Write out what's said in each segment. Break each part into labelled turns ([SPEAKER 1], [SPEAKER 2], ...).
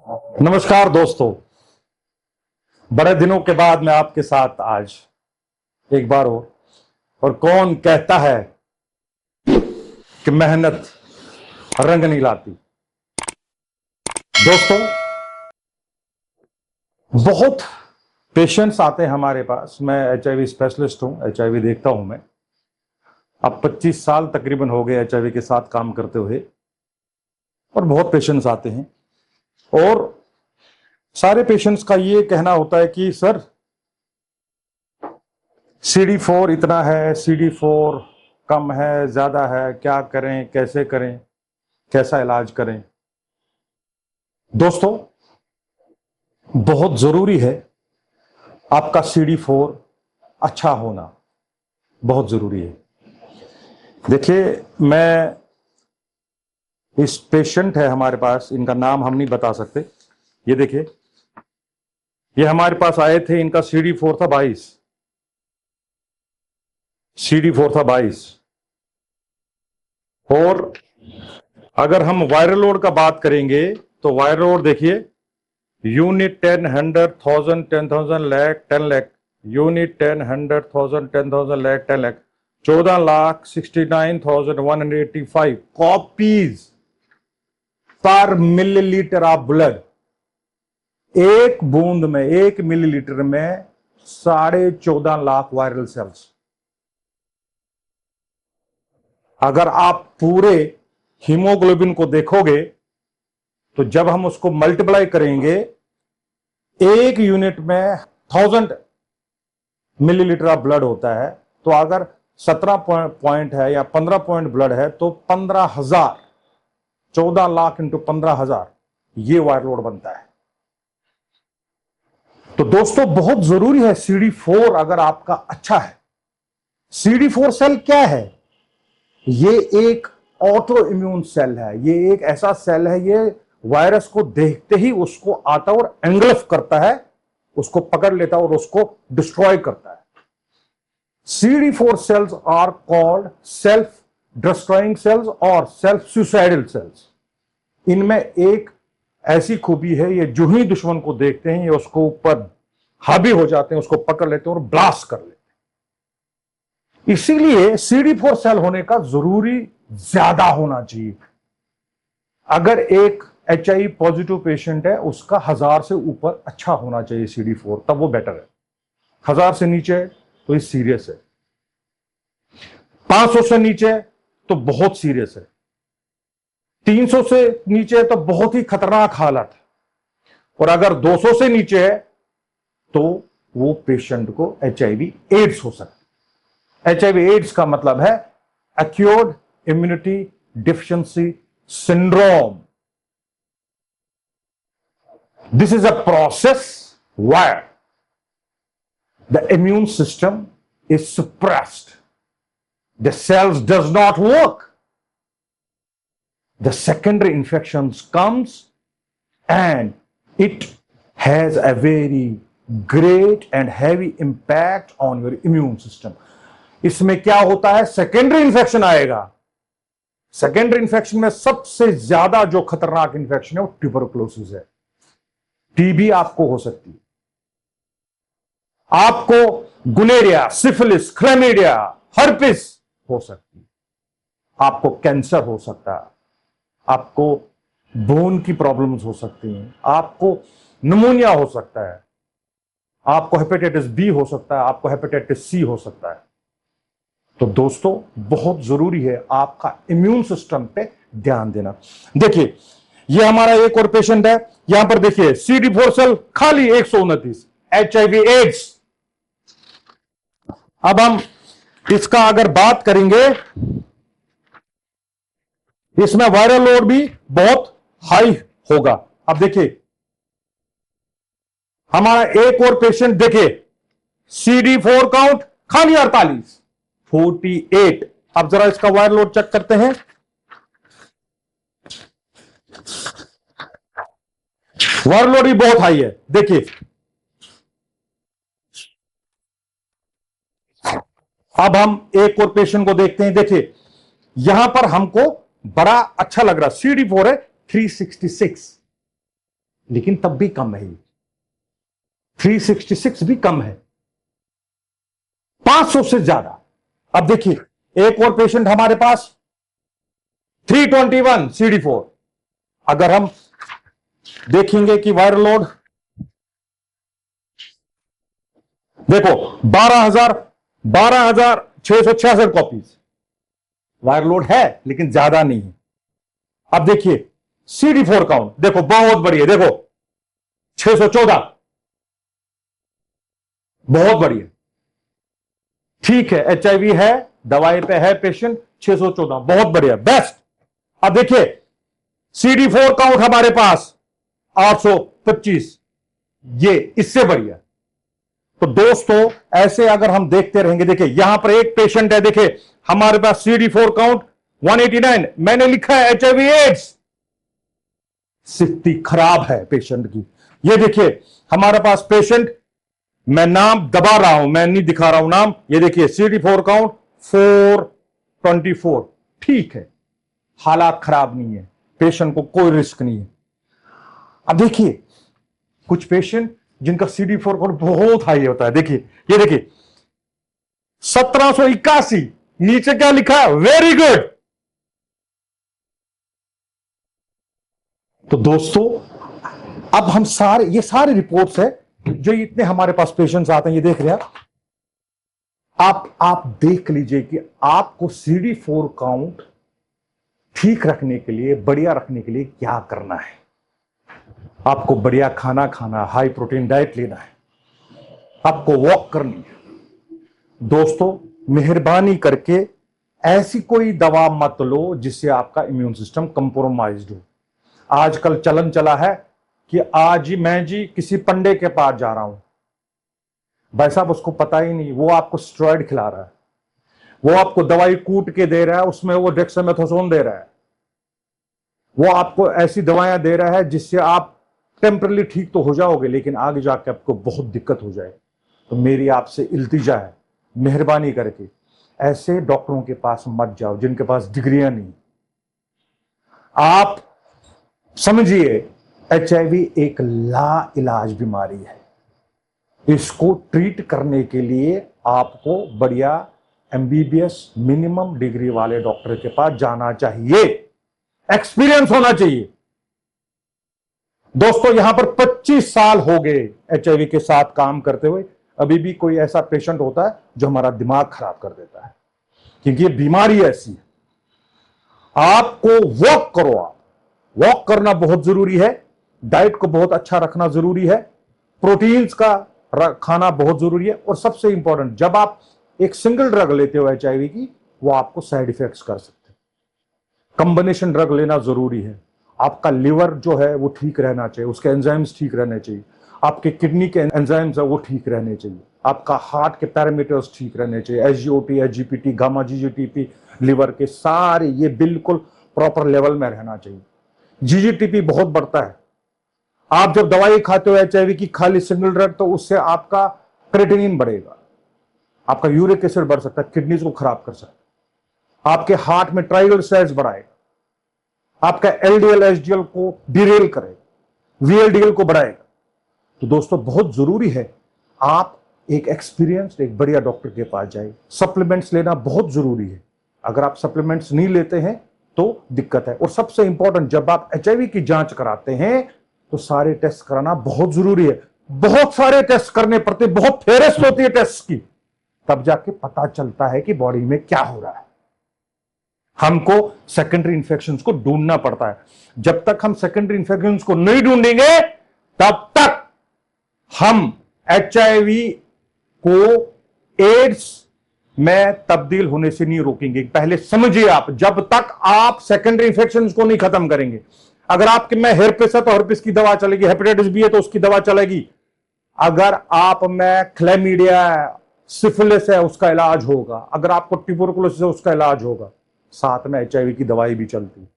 [SPEAKER 1] नमस्कार दोस्तों, बड़े दिनों के बाद मैं आपके साथ आज एक बार हो। और कौन कहता है कि मेहनत रंग नहीं लाती। दोस्तों, बहुत पेशेंट्स आते हैं हमारे पास। मैं एचआईवी स्पेशलिस्ट हूं, एचआईवी देखता हूं मैं। अब 25 साल तकरीबन हो गए एचआईवी के साथ काम करते हुए, और बहुत पेशेंट्स आते हैं। और सारे पेशेंट्स का ये कहना होता है कि सर CD4 इतना है, CD4 कम है, ज्यादा है, क्या करें, कैसे करें, कैसा इलाज करें। दोस्तों, बहुत जरूरी है आपका CD4 अच्छा होना, बहुत जरूरी है। देखिए, मैं इस पेशेंट है हमारे पास, इनका नाम हम नहीं बता सकते। ये देखिए, ये हमारे पास आए थे, इनका CD4 था 22। CD4 था 22। और अगर हम वायरल लोड का बात करेंगे तो वायरल लोड देखिए, unit 10, 100,000, 10,000, lakh, 10 lakh, unit 10, 100,000, 10,000, lakh, 10 lakh, 14,69,185 copies पर मिलीलीटर ऑफ ब्लड। एक बूंद में, 1 मिलीलीटर में 14.5 लाख वायरल सेल्स। अगर आप पूरे हीमोग्लोबिन को देखोगे तो जब हम उसको मल्टीप्लाई करेंगे, एक यूनिट में 1000 मिलीलीटर ऑफ ब्लड होता है। तो अगर 17 पॉइंट है या 15 पॉइंट ब्लड है तो 15,000, 14 लाख इंटू 15,000, ये वायर लोड बनता है। तो दोस्तों, बहुत जरूरी है CD4 अगर आपका अच्छा है। CD4 सेल क्या है? ये एक ऑटो इम्यून सेल है। ये एक ऐसा सेल है, ये वायरस को देखते ही उसको आता और एंगल्फ करता है, उसको पकड़ लेता है और उसको डिस्ट्रॉय करता है। CD4 cells are called self destroying cells और self suicidal cells। इनमें एक ऐसी खूबी है, ये जो ही दुश्मन को देखते हैं ये उसको ऊपर हावी हो जाते हैं, उसको पकड़ लेते हैं और ब्लास्ट कर लेते हैं। इसीलिए CD4 सेल होने का जरूरी ज्यादा होना चाहिए। अगर एक HIV पॉजिटिव पेशेंट है, उसका 1000 से ऊपर अच्छा होना चाहिए CD4, तब वो बेटर है। 1000 से नीचे तो ये सीरियस है, 500 से नीचे तो बहुत सीरियस है, 300 से नीचे तो बहुत ही खतरनाक हालत है, और अगर 200 से नीचे है तो वो पेशेंट को HIV एड्स हो सकता है। HIV एड्स का मतलब है acute immunity deficiency syndrome. This is a process where the immune system is suppressed. The cells does not work. The secondary infections comes and it has a very great and heavy impact on your immune system. इसमें क्या होता है? Secondary infection आएगा। Secondary infection में सबसे ज्यादा जो खतरनाक इंफेक्शन है वो ट्यूबरकुलोसिस है। टीबी आपको हो सकती है, आपको गुलेरिया, सिफिलिस, क्लेमीडिया, हर्पिस हो सकती है, आपको कैंसर हो सकता है, आपको बोन की प्रॉब्लम्स हो सकती हैं, आपको निमोनिया हो सकता है, आपको हेपेटाइटिस बी हो सकता है, आपको हेपेटाइटिस सी हो सकता है। तो दोस्तों, बहुत जरूरी है आपका इम्यून सिस्टम पे ध्यान देना। देखिए, ये हमारा एक और पेशेंट है, यहां पर देखिए CD4 सेल खाली 129, HIV एड्स। अब हम इसका अगर बात करेंगे, इसमें वायरल लोड भी बहुत हाई होगा। अब देखिए, हमारा एक और पेशेंट देखिए, CD4 काउंट खाली 48, 48। अब जरा इसका वायरल लोड चेक करते हैं। वायरल लोड भी बहुत हाई है। देखिए, अब हम एक और पेशेंट को देखते हैं। देखिए, यहां पर हमको बड़ा अच्छा लग रहा, CD4 है 366। लेकिन तब भी कम है, 366 भी कम है, 500 से ज्यादा। अब देखिए एक और पेशेंट हमारे पास 321 CD4। अगर हम देखेंगे कि वायरल लोड देखो 12,666 कॉपीज वायरल लोड है, लेकिन ज्यादा नहीं है। अब देखिए CD4 काउंट देखो बहुत बढ़िया, देखो 614, बहुत बढ़िया, ठीक है। HIV है, दवाई पे है पेशेंट, 614 बहुत बढ़िया, बेस्ट। अब देखिए CD4 काउंट हमारे पास 825, ये इससे बढ़िया। तो दोस्तों ऐसे अगर हम देखते रहेंगे, देखिए यहां पर एक पेशेंट है, देखिए हमारे पास CD4 काउंट 189, मैंने लिखा है HIV एड्स। स्थिति खराब है पेशेंट की। ये देखिए हमारे पास पेशेंट, मैं नाम दबा रहा हूं, मैं नहीं दिखा रहा हूं नाम, ये देखिए CD4 काउंट 424, ठीक है, हालात खराब नहीं है, पेशेंट को कोई रिस्क नहीं है। अब देखिए कुछ पेशेंट जिनका CD4 काउंट बहुत हाई होता है, देखिए ये देखिए 1781, नीचे क्या लिखा है, वेरी गुड। तो दोस्तों अब हम ये सारे रिपोर्ट्स है जो इतने हमारे पास पेशेंट्स आते हैं, ये देख रहे हैं आप देख लीजिए कि आपको CD4 काउंट ठीक रखने के लिए, बढ़िया रखने के लिए क्या करना है। आपको बढ़िया खाना खाना, हाई प्रोटीन डाइट लेना है, आपको वॉक करनी है। दोस्तों मेहरबानी करके ऐसी कोई दवा मत लो जिससे आपका इम्यून सिस्टम कंप्रोमाइज्ड हो। आजकल चलन चला है कि आज ही मैं जी किसी पंडे के पास जा रहा हूं, भाई साहब उसको पता ही नहीं, वो आपको स्टेरॉइड खिला रहा है, वो आपको दवाई कूट के दे रहा है, उसमें वो डेक्सामेथासोन दे रहा है, वो आपको ऐसी दवाएं दे रहा है जिससे आप टेम्परली ठीक तो हो जाओगे, लेकिन आगे जाके आपको बहुत दिक्कत हो जाए। तो मेरी आपसे इल्तिजा है, मेहरबानी करके ऐसे डॉक्टरों के पास मत जाओ जिनके पास डिग्रियां नहीं। आप समझिए HIV एक ला इलाज बीमारी है, इसको ट्रीट करने के लिए आपको बढ़िया MBBS मिनिमम डिग्री वाले डॉक्टर के पास जाना चाहिए, एक्सपीरियंस होना चाहिए। दोस्तों यहां पर 25 साल हो गए HIV के साथ काम करते हुए, अभी भी कोई ऐसा पेशेंट होता है जो हमारा दिमाग खराब कर देता है, क्योंकि ये बीमारी ऐसी है। आपको वॉक करो, आप वॉक करना बहुत जरूरी है, डाइट को बहुत अच्छा रखना जरूरी है, प्रोटीन्स का खाना बहुत जरूरी है, और सबसे इंपॉर्टेंट जब आप एक सिंगल ड्रग लेते हो HIV की, वो आपको साइड इफेक्ट्स कर सकते हैं। कॉम्बिनेशन ड्रग लेना जरूरी है। आपका लिवर जो है वो ठीक रहना चाहिए, उसके एंजाइम्स ठीक रहने चाहिए, आपके किडनी के एंजाइम्स है वो ठीक रहने चाहिए, आपका हार्ट के पैरामीटर्स ठीक रहने चाहिए, SGOT, SGPT, gamma GGTP, liver के सारे ये बिल्कुल प्रॉपर लेवल में रहना चाहिए। GGTP बहुत बढ़ता है, आप जब दवाई खाते हो HIV की खाली सिंगल ड्रग, तो उससे आपका क्रेटिनिन बढ़ेगा, आपका यूरिक एसिड बढ़ सकता है, किडनीज को खराब कर सकता है, आपके हार्ट में ट्राइग्लिसराइड्स बढ़ाएगा, आपका LDL HDL को डिरेल करेगा, VLDL को बढ़ाएगा। तो दोस्तों बहुत जरूरी है आप एक एक्सपीरियंस्ड, एक बढ़िया डॉक्टर के पास जाए। सप्लीमेंट्स लेना बहुत जरूरी है, अगर आप सप्लीमेंट्स नहीं लेते हैं तो दिक्कत है। और सबसे इंपॉर्टेंट, जब आप HIV की जांच कराते हैं तो सारे टेस्ट कराना बहुत जरूरी है। बहुत सारे टेस्ट करने पड़ते, बहुत फेहरिस्त होती है टेस्ट की, तब जाके पता चलता है कि बॉडी में क्या हो रहा है। हमको सेकेंडरी इंफेक्शंस को ढूंढना पड़ता है। जब तक हम सेकेंडरी इंफेक्शंस को नहीं ढूंढेंगे तब तक हम HIV को एड्स में तब्दील होने से नहीं रोकेंगे। पहले समझिए आप, जब तक आप सेकेंडरी इंफेक्शंस को नहीं खत्म करेंगे, अगर आपके में हेरपिस है तो हेरपिस की दवा चलेगी, हेपेटाइटिस बी है तो उसकी दवा चलेगी, अगर आप में क्लेमीडिया है, सिफिलिस है, उसका इलाज होगा, अगर आपको ट्यूबरकुलोसिस है उसका इलाज होगा, साथ में HIV की दवाई भी चलती।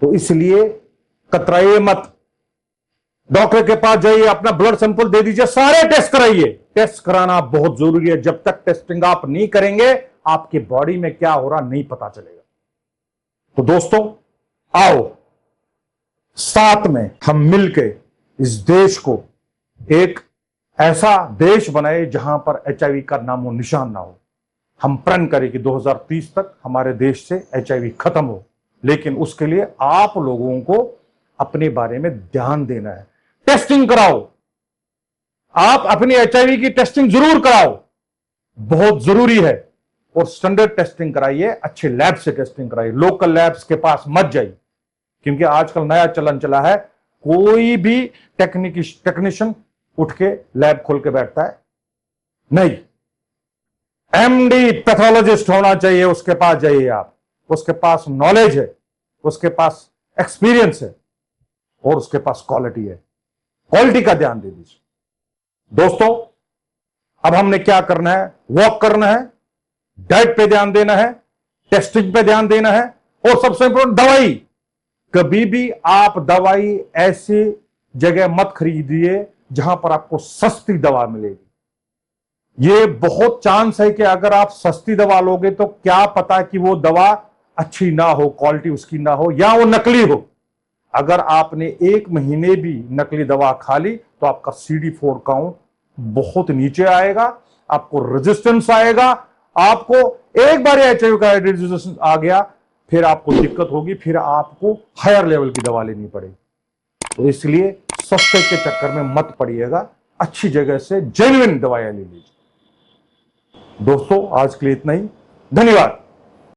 [SPEAKER 1] तो इसलिए कतराइए मत, डॉक्टर के पास जाइए, अपना ब्लड सैंपल दे दीजिए, सारे टेस्ट कराइए। टेस्ट कराना बहुत जरूरी है, जब तक टेस्टिंग आप नहीं करेंगे आपकी बॉडी में क्या हो रहा नहीं पता चलेगा। तो दोस्तों आओ साथ में हम मिलके इस देश को एक ऐसा देश बनाए जहां पर HIV का नामो निशान ना हो। हम प्रण करें कि 2030 तक हमारे देश से HIV खत्म हो, लेकिन उसके लिए आप लोगों को अपने बारे में ध्यान देना है। टेस्टिंग कराओ, आप अपनी HIV की टेस्टिंग जरूर कराओ, बहुत जरूरी है। और स्टैंडर्ड टेस्टिंग कराइए, अच्छे लैब से टेस्टिंग कराइए, लोकल लैब्स के पास मत जाइए, क्योंकि आजकल नया चलन चला है, कोई भी टेक्नीशियन उठ के लैब खोल के बैठता है नहीं। MD पैथोलॉजिस्ट होना चाहिए, उसके पास जाइए आप, उसके पास नॉलेज है, उसके पास एक्सपीरियंस है और उसके पास क्वालिटी है। क्वालिटी का ध्यान दे दीजिए। दोस्तों, अब हमने क्या करना है? वॉक करना है, डाइट पे ध्यान देना है, टेस्टिंग पे ध्यान देना है, और सबसे इंपॉर्टेंट दवाई। कभी भी आप दवाई ऐसी जगह मत खरीदिए जहां पर आपको सस्ती दवा मिलेगी। ये बहुत चांस है कि अगर आप सस्ती दवा लोगे तो क्या पता कि वो दवा अच्छी ना हो, क्वालिटी उसकी ना हो, या वो नकली हो। अगर आपने 1 महीने भी नकली दवा खा ली तो आपका CD4 काउंट बहुत नीचे आएगा, आपको रेजिस्टेंस आएगा, आपको एक बार HIV का रेजिस्टेंस आ गया फिर आपको दिक्कत होगी, फिर आपको हायर लेवल की दवा लेनी पड़ेगी। तो इसलिए सस्ते के चक्कर में मत पड़िएगा, अच्छी जगह से जेन्युइन दवाइयां ले लीजिए। दोस्तों, आज के लिए इतना ही। धन्यवाद।